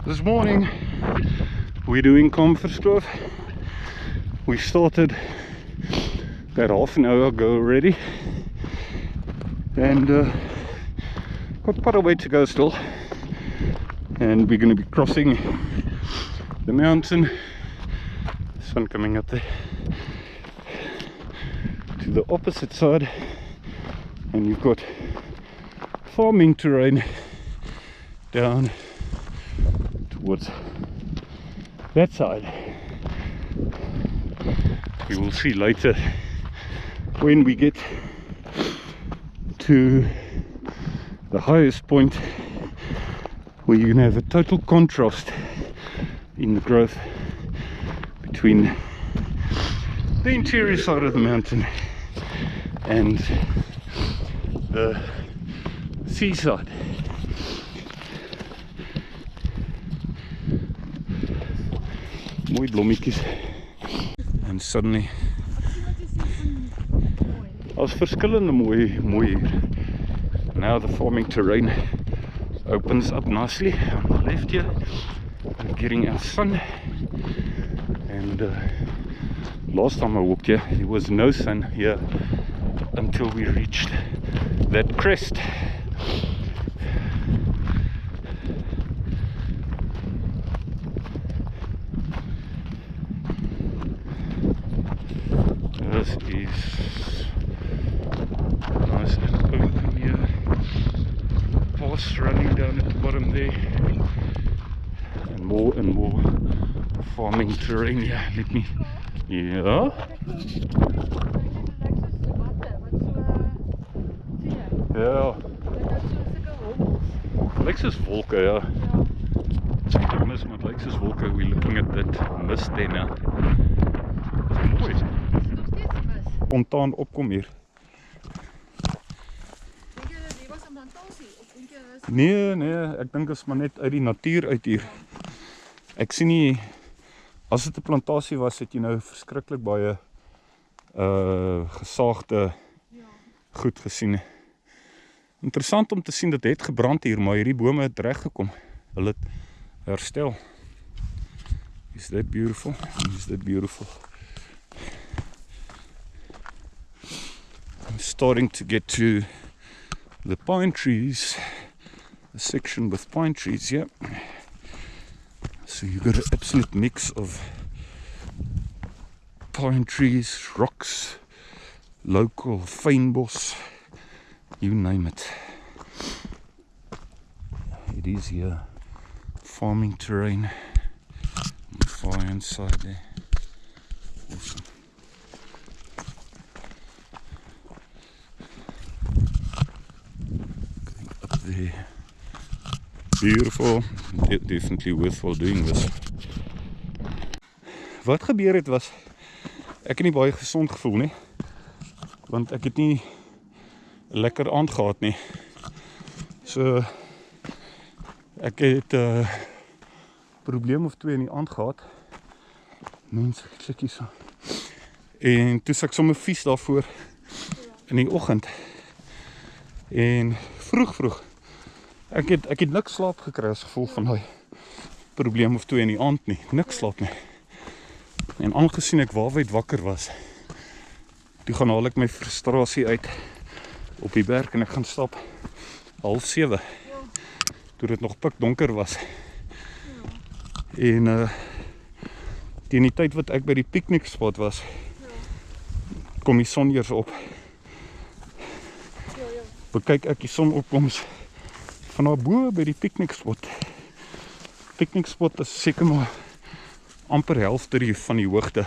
This morning we're doing Campherskloof. We started about half an hour ago already, and got quite a way to go still, and we're going to be crossing the mountain. Sun coming up there to the opposite side, and you've got farming terrain down towards that side. We will see later when we get to the highest point where you're going to have a total contrast in the growth between the interior side of the mountain and the seaside. Mooi blommetjies. And suddenly daar's verskillende mooi hier. Now the farming terrain opens up nicely on the left here. We're getting our sun, and last time I walked here there was no sun here until we reached that crest. This is nice and open here. Paths running down at the bottom there, and more farming terrain here. Let me, yeah. Ja. Lyk soos wolke, ja. Mis, maar lyk soos wolke. We're looking at that mist there now. Dis mooi. Spontaan opkom hier. Dink jy dit was 'n plantasie of dink jy was? Nee, ek dink dit is maar net uit die natuur uit hier. Ek sien nie, as dit 'n plantasie was, het jy nou verskriklik baie gesaagde goed gesien. Interessant om te sien dat het gebrand hier, maar hierdie bome het reg gekom. Hulle het herstel. Is that beautiful? Is that beautiful? I'm starting to get to the pine trees, the section with pine trees, yeah. So you've got an absolute mix of pine trees, rocks, local fynbos, you name it. It is here, farming terrain on the far hand side there. Awesome. Going up there. Beautiful. Definitely worthwhile doing this. Wat gebeur het was, ek het nie baie gesond gevoel nie, want ek het nie lekker aand gehad nie. So ek het probleem of 2 in die aand gehad. Mense, ek sê so. En toe ek sommer vies daarvoor in die oggend. En vroeg ek het niks slaap gekry as gevolg van daai probleem of 2 in die aand nie. Niks slaap nie. En aangesien ek waarwyd wakker was, toe gaan haal ek my frustrasie uit op die berg en ek gaan stap 6:30, toe dit nog pikdonker was. En teen die tyd wat ek by die piknikspot was, kom die son eers op. Bekyk ek die sonopkoms van daar bo by die piknikspot. Piknikspot is seker maar amper helfte van die hoogte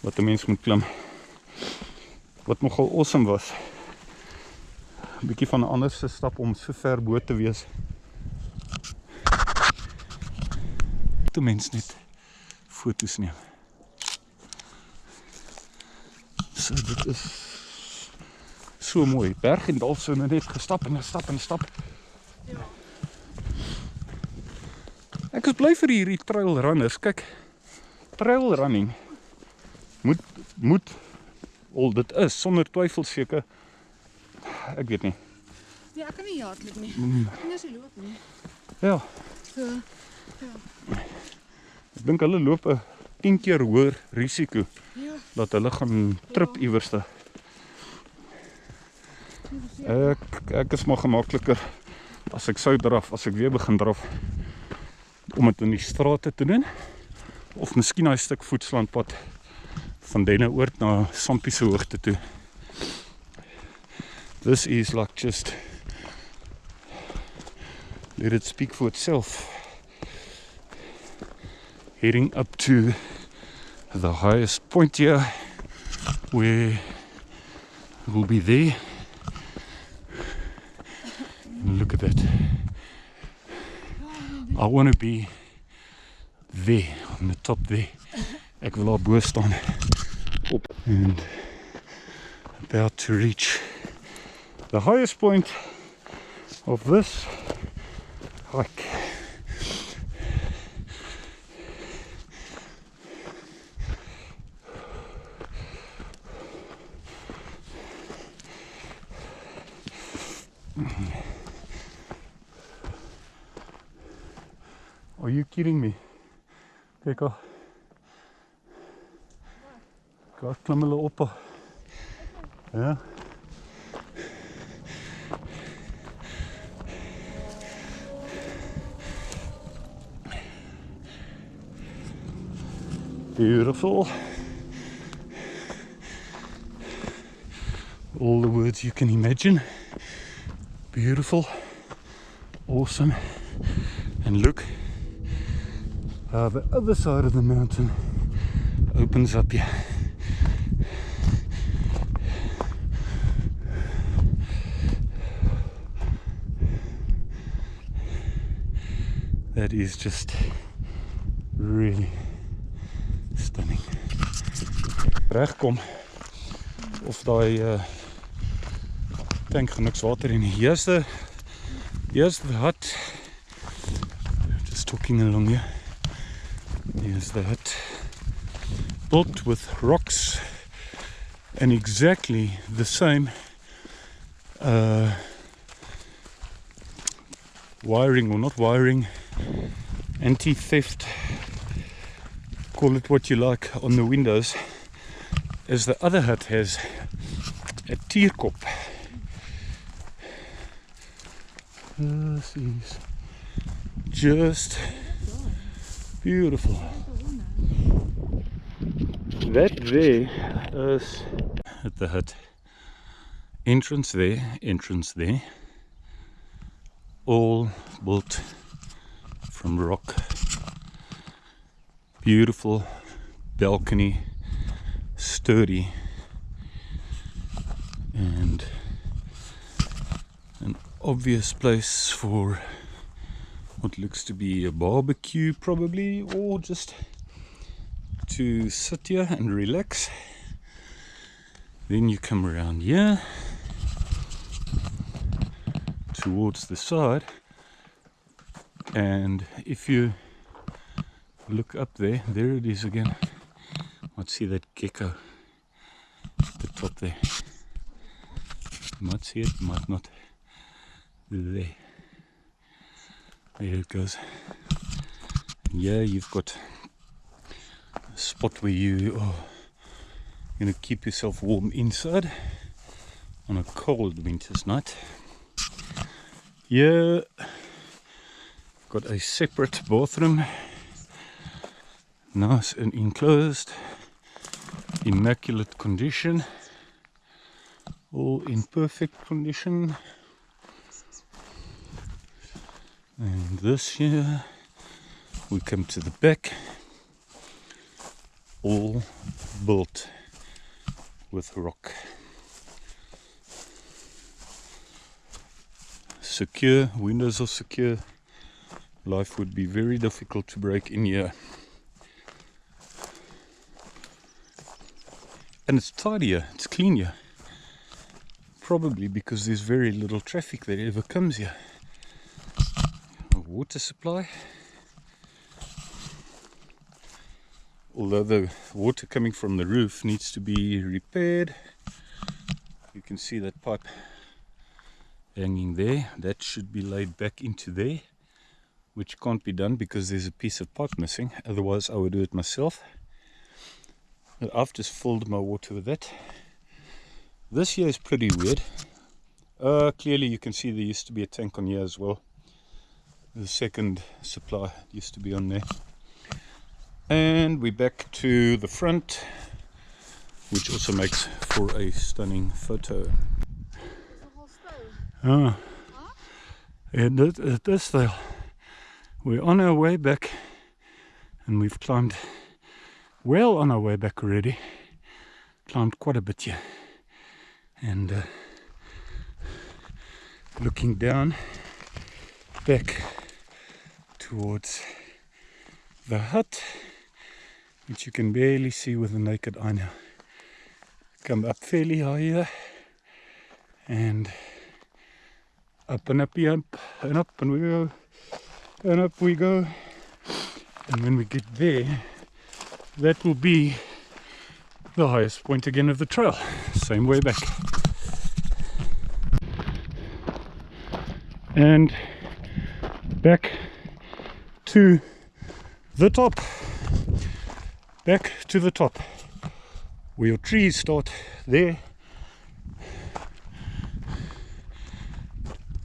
wat 'n mens moet klim. Wat nogal awesome was. 'n Bietjie van 'n ander se stap om so ver bo te wees. Toe mens net foto's neem. So dit is so mooi. Berg en dal so net gestap en stap. Ja. Ek is bly vir hierdie trail runners. Kyk, trail running moet al dit is sonder twyfel seker. Ek weet nie. Nee, ek kan nie hardloop nie. Ek kan nie so loop nie. Ja. So, ja. Ek dink hulle loop 'n 10 keer hoër risiko Ja. dat hulle gaan trip iewerste. Ek is maar gemakliker as ek sou draf, as ek weer begin draf, om dit in die strate te doen, of miskien 'n stuk voetslandpad van Denneoord na Sampie se hoogte toe. This is like just let it speak for itself. Heading up to the highest point here, where we'll be there. And look at that. I want to be there, on the top there. Ek wil daar bo staan. And about to reach the highest point of this hike. Are you kidding me? Kyk al. Daar klim hulle op. Ja. Beautiful. All the words you can imagine. Beautiful. Awesome. And look how the other side of the mountain opens up here. That is just really stunning. Regkom of daai tank genoeg water in. Here's the hut. Just talking along here. Here's the hut, built with rocks and exactly the same wiring, or not wiring, anti-theft, call it what you like, on the windows, as the other hut has a tierkop. This is just beautiful. That there is at the hut. Entrance there. All built from rock. Beautiful balcony, sturdy, and an obvious place for what looks to be a barbecue, probably, or just to sit here and relax. Then you come around here towards the side, and if you look up there it is again. Might see that gecko at the top there. You might see it, might not. There it goes. And yeah, you've got a spot where you are going to keep yourself warm inside on a cold winter's night. Here, got a separate bathroom, nice and enclosed, immaculate condition, all in perfect condition. And this here, we come to the back, all built with rock. Secure, windows are secure. Life would be very difficult to break in here. And it's tidier, it's cleaner. Probably because there's very little traffic that ever comes here. Water supply. Although the water coming from the roof needs to be repaired. You can see that pipe hanging there. That should be laid back into there. which can't be done because there's a piece of pipe missing. Otherwise I would do it myself. But I've just filled my water with that. This here is pretty weird. Clearly you can see there used to be a tank on here as well. The second supply used to be on there. And we're back to the front, which also makes for a stunning photo. Ah, it is there. We're on our way back, and we've climbed well on our way back already. Climbed quite a bit here, and looking down back towards the hut, which you can barely see with the naked eye now. Come up fairly high here, and up and up and up and up, and we go, and up we go. And when we get there, that will be the highest point again of the trail. Same way back. And back to the top. Back to the top. Where your trees start there.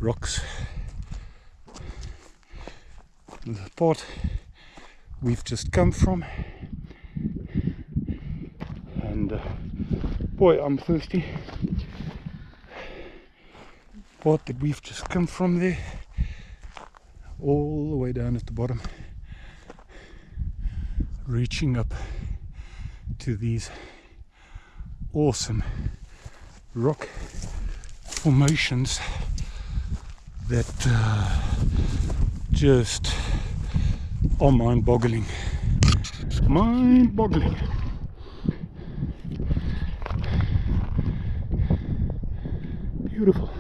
Rocks. The part we've just come from. And boy, I'm thirsty. Part that we've just come from there, all the way down at the bottom, reaching up to these awesome rock formations that just are mind-boggling. Mind-boggling. Beautiful.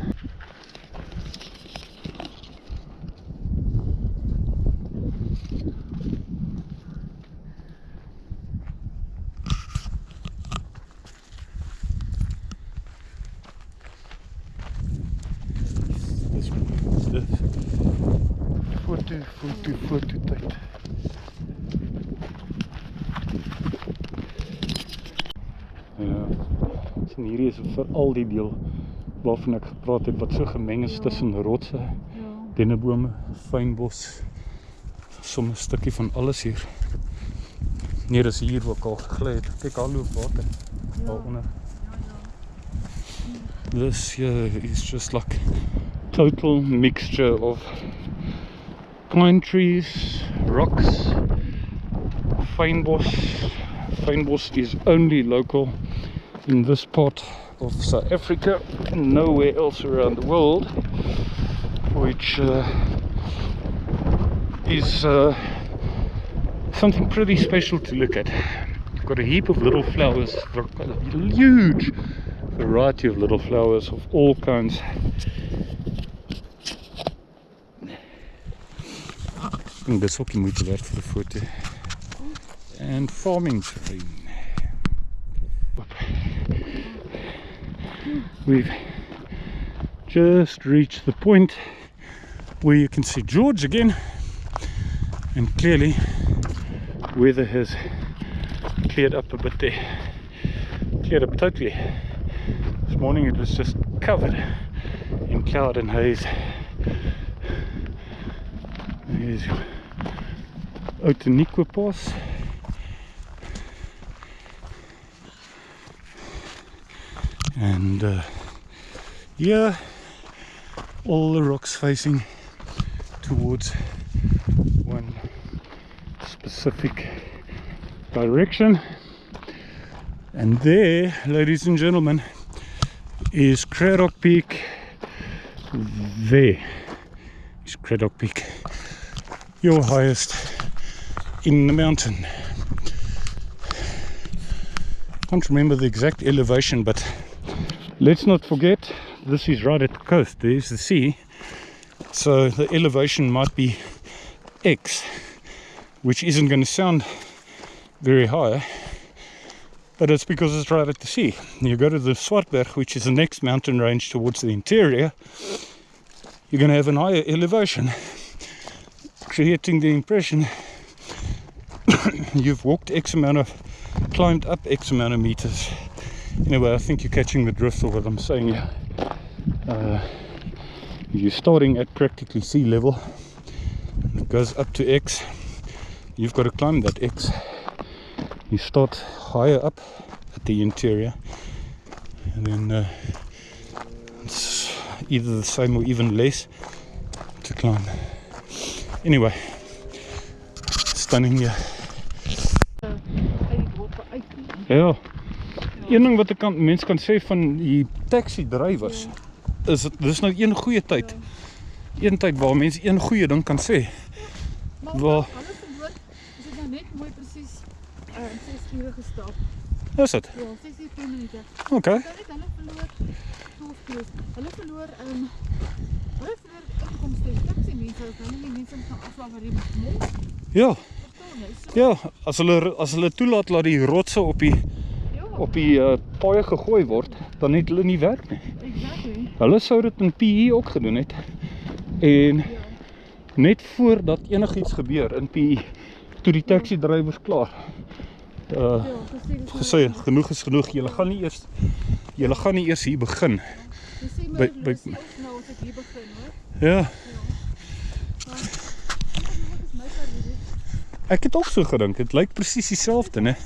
Foto tyd. Ja, en hierdie is veral die deel waarvan ek gepraat het, wat so gemeng is tussen rotse, dennebome, fynbos, soms 'n stukkie van alles hier. Nee, dis hier ook al gegly het. Kyk, daar loop water daaronder. This here is just like total mixture of pine trees, rocks, fynbos. Fynbos is only local in this part of South Africa and nowhere else around the world, which is something pretty special to look at. You've got a heap of little flowers, a huge variety of little flowers of all kinds. I think dis ook die moeite werd vir 'n foto. And farming terrain. We've just reached the point where you can see Gorge again, and clearly weather has cleared up a bit there. Cleared up totally. This morning it was just covered in cloud and haze. Here's your Outeniqua pass. And here, all the rocks facing towards one specific direction. And there, ladies and gentlemen, is Craddock Peak. There is Craddock Peak, your highest in the mountain. Can't remember the exact elevation, but let's not forget this is right at the coast. There's the sea, so the elevation might be X, which isn't going to sound very high, but it's because it's right at the sea. You go to the Swartberg, which is the next mountain range towards the interior, you're going to have an higher elevation. creating the impression you've walked climbed up X amount of meters. Anyway, I think you're catching the drift of what I'm saying here. You're starting at practically sea level. It goes up to X. You've got to climb that X. You start higher up at the interior, and then it's either the same or even less to climb. Anyway, stunning here. Ja, een ding wat mens kan sê van die taxi drivers is dis nou een goeie tyd. Een tyd waar mense een goeie ding kan sê. Maar hulle verloor, is dit nou net mooi presies 6 ure gestap. Is dit? Ja, 6 uur 10 minute. Okay. Hulle verloor 12 keer. Hulle verloor inkomste. Taxi mense, hulle nie mense gaan aflaai waar die mond. Ja. Ja, as hulle toelaat dat die rotse op die paaie gegooi word, dan het hulle nie werk nie. Exactly. Hulle sou dit in PE ook gedoen het. En net voordat enigiets gebeur in PE, toe die taxi drywers klaar gesê, genoeg is genoeg, julle gaan nie eers hier begin. Jy sê my nou as ek hier begin, hoor. Ja. Ek het ook so gedink, het lyk presies dieselfde, né?